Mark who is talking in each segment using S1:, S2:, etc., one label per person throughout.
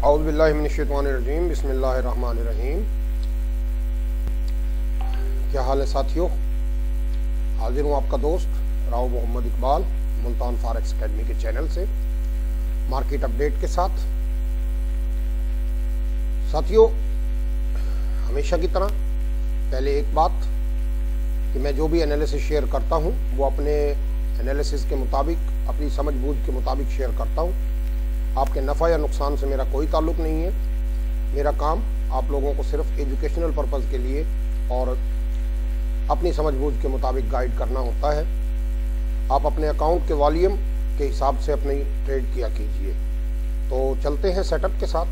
S1: औज़ुबिल्लाहि मिनश्शैतानिर्रजीम बिस्मिल्लाहिर्रहमानिर्रहीम। क्या हाल है साथियों? हाजिर हूँ आपका दोस्त राव मोहम्मद इकबाल मुल्तान फॉरेक्स एकेडमी के चैनल से मार्केट अपडेट के साथ। साथियों, हमेशा की तरह पहले एक बात कि मैं जो भी एनालिसिस शेयर करता हूँ वो अपने एनालिसिस के मुताबिक, अपनी समझ बूझ के मुताबिक शेयर करता हूँ। आपके नफ़ा या नुकसान से मेरा कोई ताल्लुक़ नहीं है। मेरा काम आप लोगों को सिर्फ एजुकेशनल पर्पज़ के लिए और अपनी समझ बूझ के मुताबिक गाइड करना होता है। आप अपने अकाउंट के वॉल्यूम के हिसाब से अपनी ट्रेड किया कीजिए। तो चलते हैं सेटअप के साथ।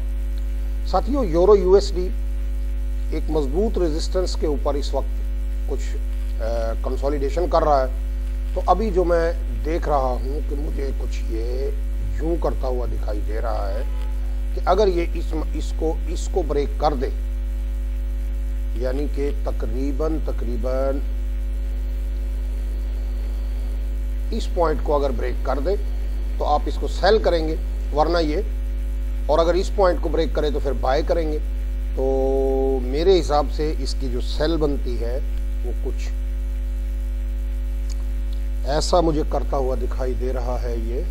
S1: साथियों, यूरो यूएसडी एक मजबूत रेजिस्टेंस के ऊपर इस वक्त कुछ कंसोलिडेशन कर रहा है। तो अभी जो मैं देख रहा हूँ कि मुझे कुछ ये यूं करता हुआ दिखाई दे रहा है कि अगर ये इसको ब्रेक कर दे, यानी कि तकरीबन इस पॉइंट को अगर ब्रेक कर दे तो आप इसको सेल करेंगे, वरना ये, और अगर इस पॉइंट को ब्रेक करे तो फिर बाय करेंगे। तो मेरे हिसाब से इसकी जो सेल बनती है वो कुछ ऐसा मुझे करता हुआ दिखाई दे रहा है ये,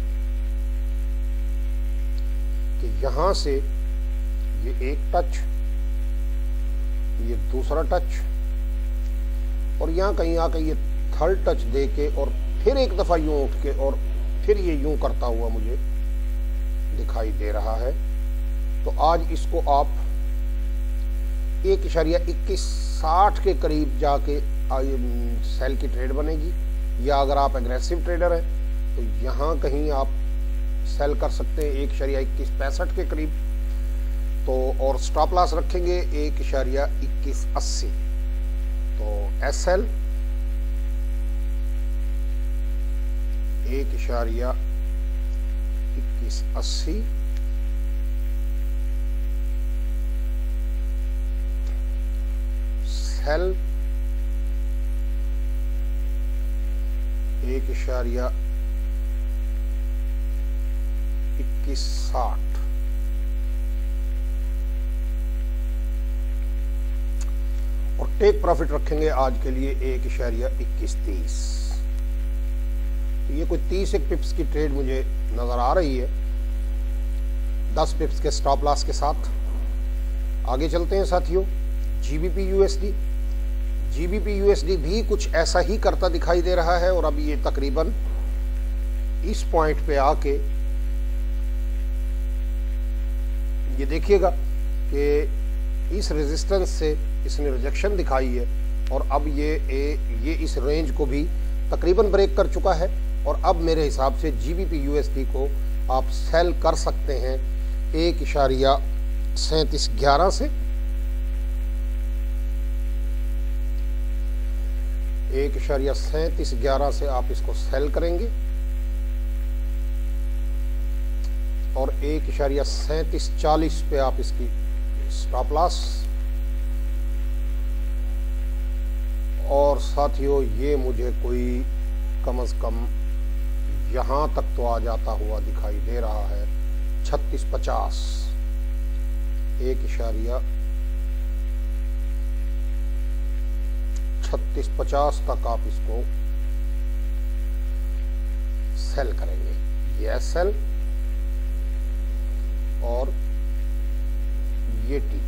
S1: कि यहाँ से ये एक टच, ये दूसरा टच, और यहाँ कहीं आके ये थर्ड टच दे के और फिर एक दफ़ा यूं उठ के और फिर ये यूं करता हुआ मुझे दिखाई दे रहा है। तो आज इसको आप 1.2160 के करीब जाके सेल की ट्रेड बनेगी, या अगर आप एग्रेसिव ट्रेडर हैं तो यहाँ कहीं आप सेल कर सकते हैं 1.2165 के करीब। तो और स्टॉप लॉस रखेंगे 1.2180। तो एसएल 1.2180, सेल 1.2160 और टेक प्रॉफिट रखेंगे आज के लिए 1.2130। तो ये कोई 30 पिप्स की ट्रेड मुझे नजर आ रही है, 10 पिप्स के स्टॉप लॉस के साथ। आगे चलते हैं साथियों। जीबीपी यूएसडी भी कुछ ऐसा ही करता दिखाई दे रहा है, और अब ये तकरीबन इस पॉइंट पे आके ये देखिएगा कि इस रेजिस्टेंस से इसने रिजेक्शन दिखाई है, और अब ये इस रेंज को भी तकरीबन ब्रेक कर चुका है। और अब मेरे हिसाब से जीबीपी यूएसडी को आप सेल कर सकते हैं 1.3711 से 1.3711 से आप इसको सेल करेंगे, और 1.3740 पे आप इसकी स्टॉप लॉस। और साथियों, ये मुझे कोई कम से कम यहाँ तक तो आ जाता हुआ दिखाई दे रहा है 3650, 1.3650 तक आप इसको सेल करेंगे। ये सेल और ये टी।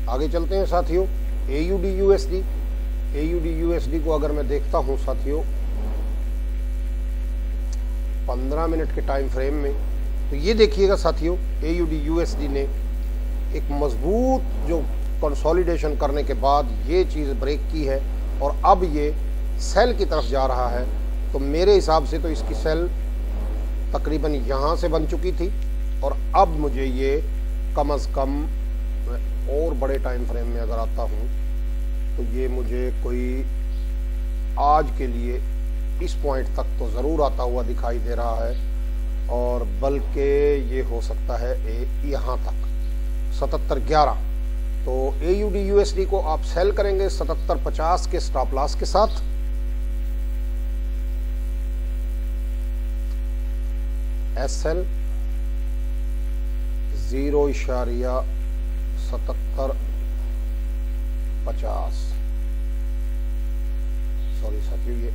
S1: आगे चलते हैं साथियों। AUD USD को अगर मैं देखता हूं साथियों 15 मिनट के टाइम फ्रेम में, तो ये देखिएगा साथियों, AUD USD ने एक मजबूत जो कंसोलिडेशन करने के बाद ये चीज़ ब्रेक की है, और अब ये सेल की तरफ जा रहा है। तो मेरे हिसाब से तो इसकी सेल तकरीबन यहाँ से बन चुकी थी, और अब मुझे ये कम से कम, और बड़े टाइम फ्रेम में अगर आता हूँ तो ये मुझे कोई आज के लिए इस पॉइंट तक तो ज़रूर आता हुआ दिखाई दे रहा है, और बल्कि ये हो सकता है यहाँ तक 7711। तो AUD USD को आप सेल करेंगे 7750 के स्टॉप लॉस के साथ। SL 0.7750। सॉरी साथियों, ये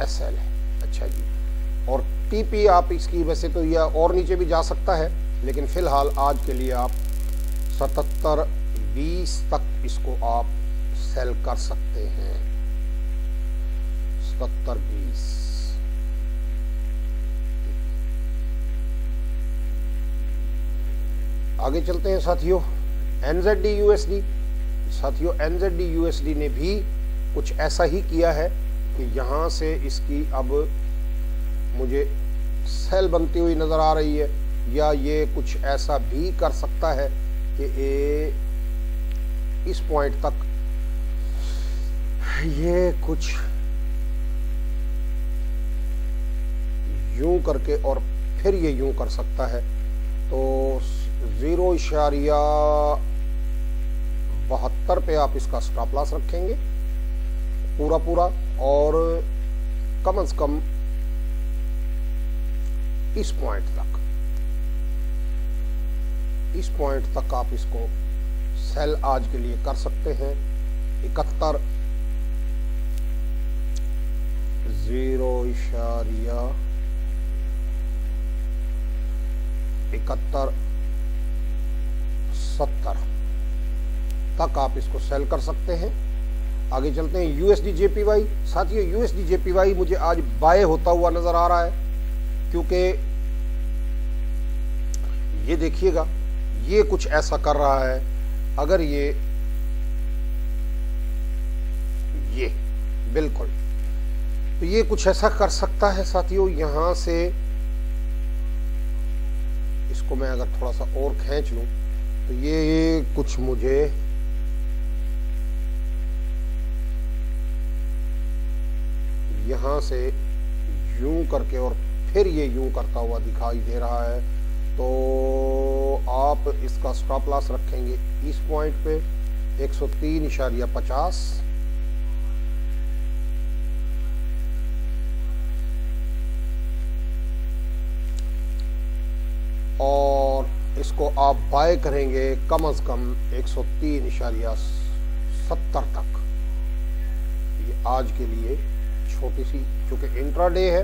S1: SL है। अच्छा जी, और TP आप इसकी वैसे तो यह और नीचे भी जा सकता है, लेकिन फिलहाल आज के लिए आप 77.20 तक इसको आप सेल कर सकते हैं। 77.20। आगे चलते हैं साथियों, NZD USD। साथियों NZD USD ने भी कुछ ऐसा ही किया है कि यहाँ से इसकी अब मुझे सेल बनती हुई नज़र आ रही है, या ये कुछ ऐसा भी कर सकता है कि इस पॉइंट तक ये कुछ यूं करके और फिर ये यूं कर सकता है। तो 0.72 पे आप इसका स्टॉप लॉस रखेंगे पूरा, और कम से कम इस पॉइंट तक आप इसको सेल आज के लिए कर सकते हैं। 71 0.7170 तक आप इसको सेल कर सकते हैं। आगे चलते हैं USD JPY। साथियों USD JPY मुझे आज बाय होता हुआ नजर आ रहा है, क्योंकि ये देखिएगा ये कुछ ऐसा कर रहा है। अगर ये बिल्कुल, तो ये कुछ ऐसा कर सकता है साथियों। यहां से इसको मैं अगर थोड़ा सा और खींच लूं तो ये कुछ मुझे यहां से यूं करके और फिर ये यूं करता हुआ दिखाई दे रहा है। तो आप इसका स्टॉप लॉस रखेंगे इस पॉइंट पे 103.50। और इसको आप बाय करेंगे कम से कम 103.70 तक। ये आज के लिए छोटी सी, चूंकि इंट्राडे है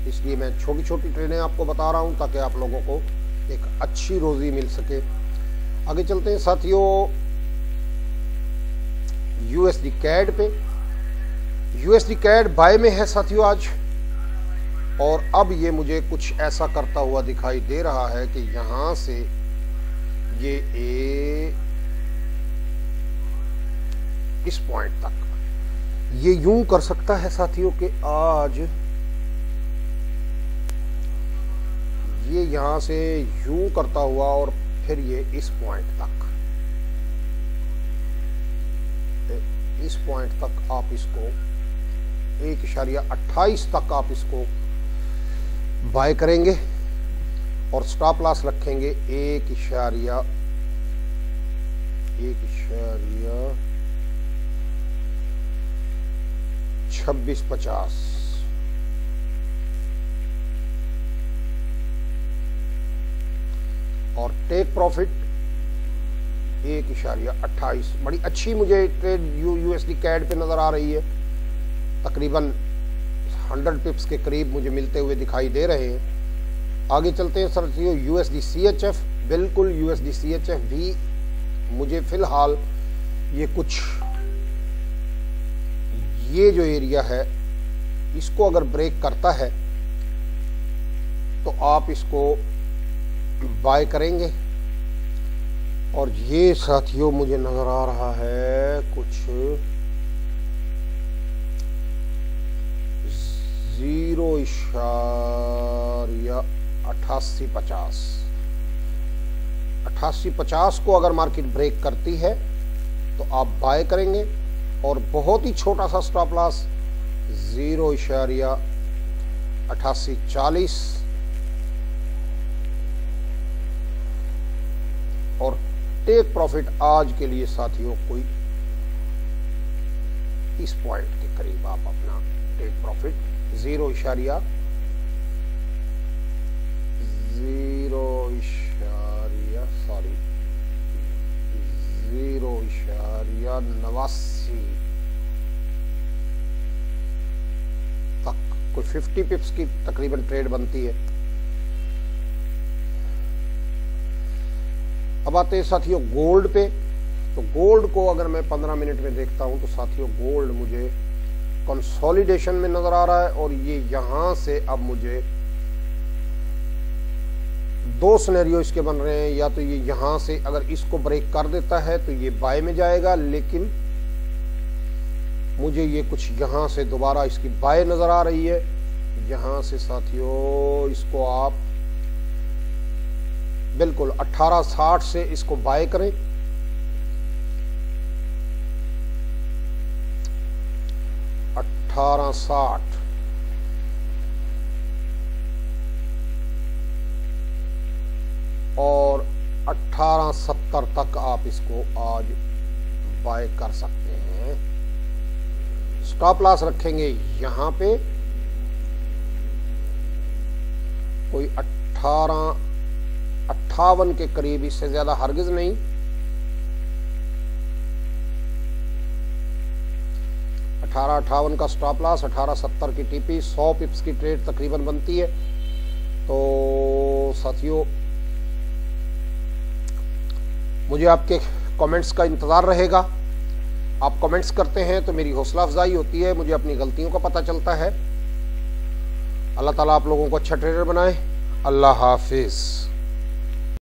S1: इसलिए मैं छोटी छोटी ट्रेडें आपको बता रहा हूं ताकि आप लोगों को एक अच्छी रोजी मिल सके। आगे चलते हैं साथियों USD CAD पे। USD CAD बाय में है साथियों आज, और अब ये मुझे कुछ ऐसा करता हुआ दिखाई दे रहा है कि यहां से ये इस पॉइंट तक ये यूं कर सकता है साथियों कि आज ये यहां से यूं करता हुआ और फिर ये इस पॉइंट तक आप इसको 1.28 तक आप इसको बाय करेंगे और स्टॉप लॉस रखेंगे 1.2650। और टेक प्रॉफिट 1.28। बड़ी अच्छी मुझे ट्रेड USD CAD पे नजर आ रही है, तकरीबन 100 पिप्स के करीब मुझे मिलते हुए दिखाई दे रहे हैं। आगे चलते हैं साथियों USD CHF। बिल्कुल USD CHF भी मुझे फिलहाल ये जो एरिया है इसको अगर ब्रेक करता है तो आप इसको बाय करेंगे। और ये साथियों मुझे नजर आ रहा है कुछ 0.8850 को अगर मार्केट ब्रेक करती है तो आप बाय करेंगे, और बहुत ही छोटा सा स्टॉप लॉस 0.8840। और टेक प्रॉफिट आज के लिए साथियों कोई इस पॉइंट के करीब आप अपना टेक प्रॉफिट 0.0 50 पिप्स की तकरीबन ट्रेड बनती है। अब आते हैं साथियों गोल्ड पे। तो गोल्ड को अगर मैं 15 मिनट में देखता हूं तो साथियों गोल्ड मुझे कंसोलिडेशन में नजर आ रहा है, और ये यहां से अब मुझे दो सिनेरियो इसके बन रहे हैं। या तो ये यहां से अगर इसको ब्रेक कर देता है तो ये बाय में जाएगा, लेकिन मुझे ये कुछ यहां से दोबारा इसकी बाय नजर आ रही है। यहां से साथियों इसको आप बिल्कुल 1860 से इसको बाय करें। और 1870 तक आप इसको आज बाय कर सकते हैं। स्टॉप लॉस रखेंगे यहां पे कोई 58 के करीब, इससे ज्यादा हरगिज नहीं। 1858 का स्टॉप लॉस, 1870 की टीपी, 100 पिप्स की ट्रेड तकरीबन बनती है। तो साथियों मुझे आपके कमेंट्स का इंतजार रहेगा। आप कमेंट्स करते हैं तो मेरी हौसला अफजाई होती है, मुझे अपनी गलतियों का पता चलता है। अल्लाह ताला आप लोगों को अच्छा ट्रेडर बनाए। अल्लाह हाफिज।